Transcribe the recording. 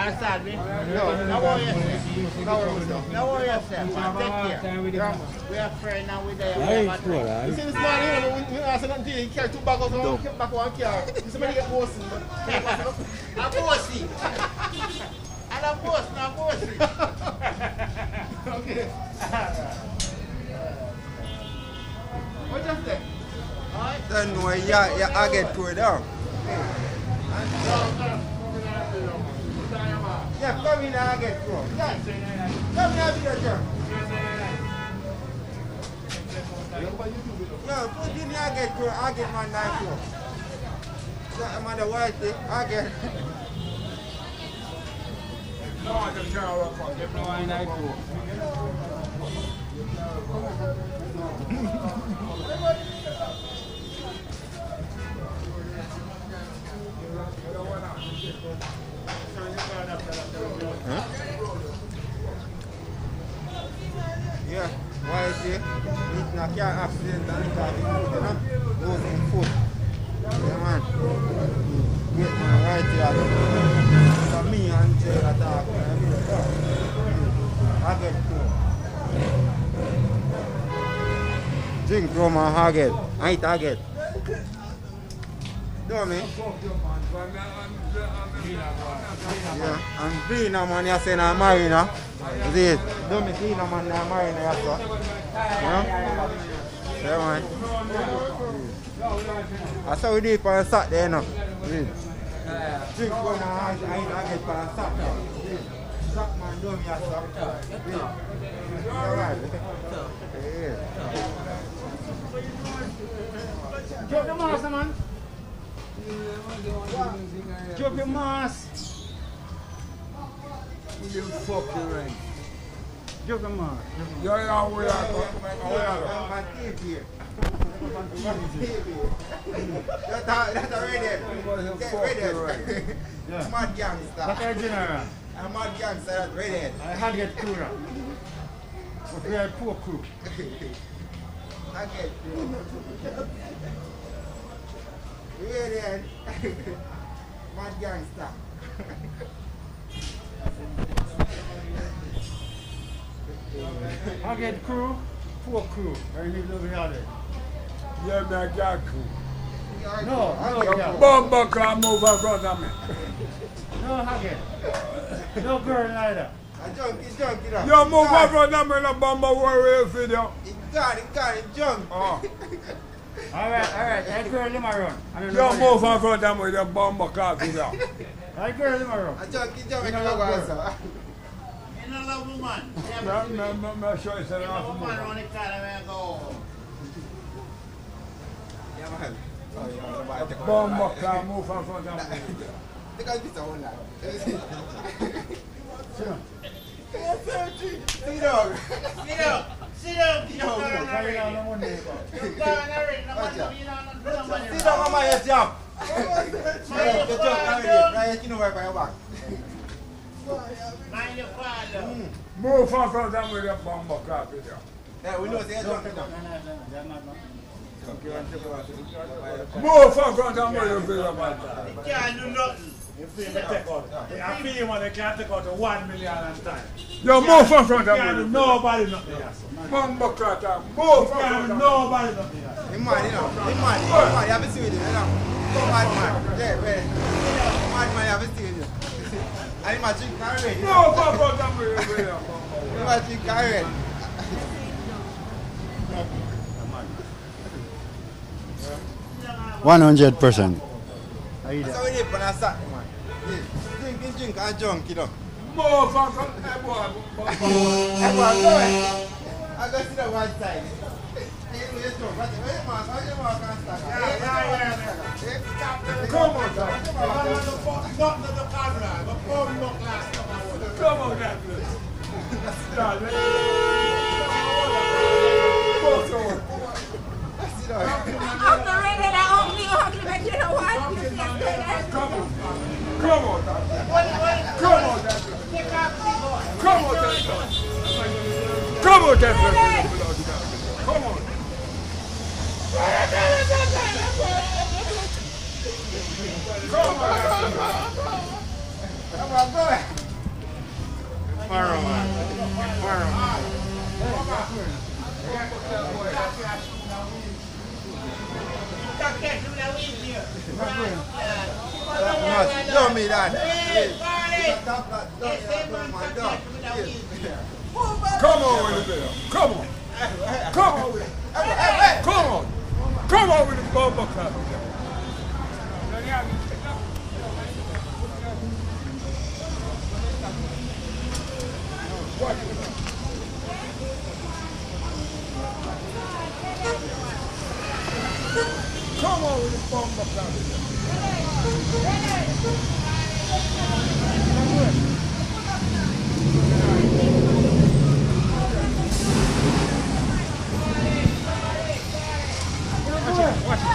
Understand me? No worry yourself. No worry yourself. Take care. We are friends now with them. You see this man here, we ask him until he carry 2 bags of them, back one car. You see me get bossy. I'm bossy. And I'm bossy, not bossy. Okay. What just that? Then no, I get through down. Yeah, come in and I get through. Yeah. Come in and video, John. No, put in I get through. I get my 9 through. So I'm on the white thing. I get. No, I just can't work on. Give me my 9 through. Huh? Yeah, why is it? It's not car accident and it's losing foot. Yeah, man. Get my right here. For me and say attack. I get through. Drink from my target. I target. Do me? Yeah, and being a man, you say I'm married now. See it? Don't me see a man, I'm married now, yeah? Yeah, man. That's how we do it on Saturday, you know. Drink one and I get on Saturday. Sack man, do me a Saturday. Alright. Yeah. Drop the mask, man. Drop your mask. You fucking right. Drop the mask. Yeah, we are. My teeth here. That's a redhead. Redhead. Mad gangster. That's our general. I'm mad gangster, that's redhead. I had get crew. But we are poor crew. I get you. Redhead. Mad gangster. I get crew, poor crew. I live over here. Yeah, man, got cool. No, no, Bomba can move in front of me. no, Haggett. No girl neither. A junkie, that. You move in front of me, the bomba warrior video. It got, junk. Oh. Alright, that girl in my run. You move in front of me, the bomba car video. That girl in my run. A junkie, I can go answer. You don't love woman. I'm sure it's an Woman awful on the car and go. Yeah, man. Oh, bomba car move in front of me. Look at this one now. Sit down. Sit down. Sit down, mama, yes, jump. Right, you know where your back. Mind your father. Move in front of me, the bomba car video. Yeah, we know it's a jump. Move in front of me, the video, man. You can't do nothing. You feel me take out. I feel when they can't take out to 1 million at a time. You move in front of You can't do me. nobody nothing else. Bomba car, move in You front can't of do me. nobody nothing else. He's mad, you know. He's mad. You have to see with him, you know. Come mad, man. Yeah, wait. Mad, man, you have to see with him. And he's my drink carry. Move in front of me, the video. He's my drink carry. 100%. That's how we live on a Saturday, man. Drink and junk, you know. Move in front of me, boy. Everyone, go ahead. I go sit on one side. Yes, no, but where you mark? How you mark and stack? Come on, sir. Not the camera, but phone not last time. Come on, that place. Start, let's Sit down. After reading that, you know what? Come on, Dad. Come on, Dad. Come on, Dad. Come on, Dad. Come on. Come on, go ahead. Fire man. Show me that. Come on with it, Bill. Come on. Come on with it. Come on. Come on with the bumper car. Come on with the bumper car. Watch it.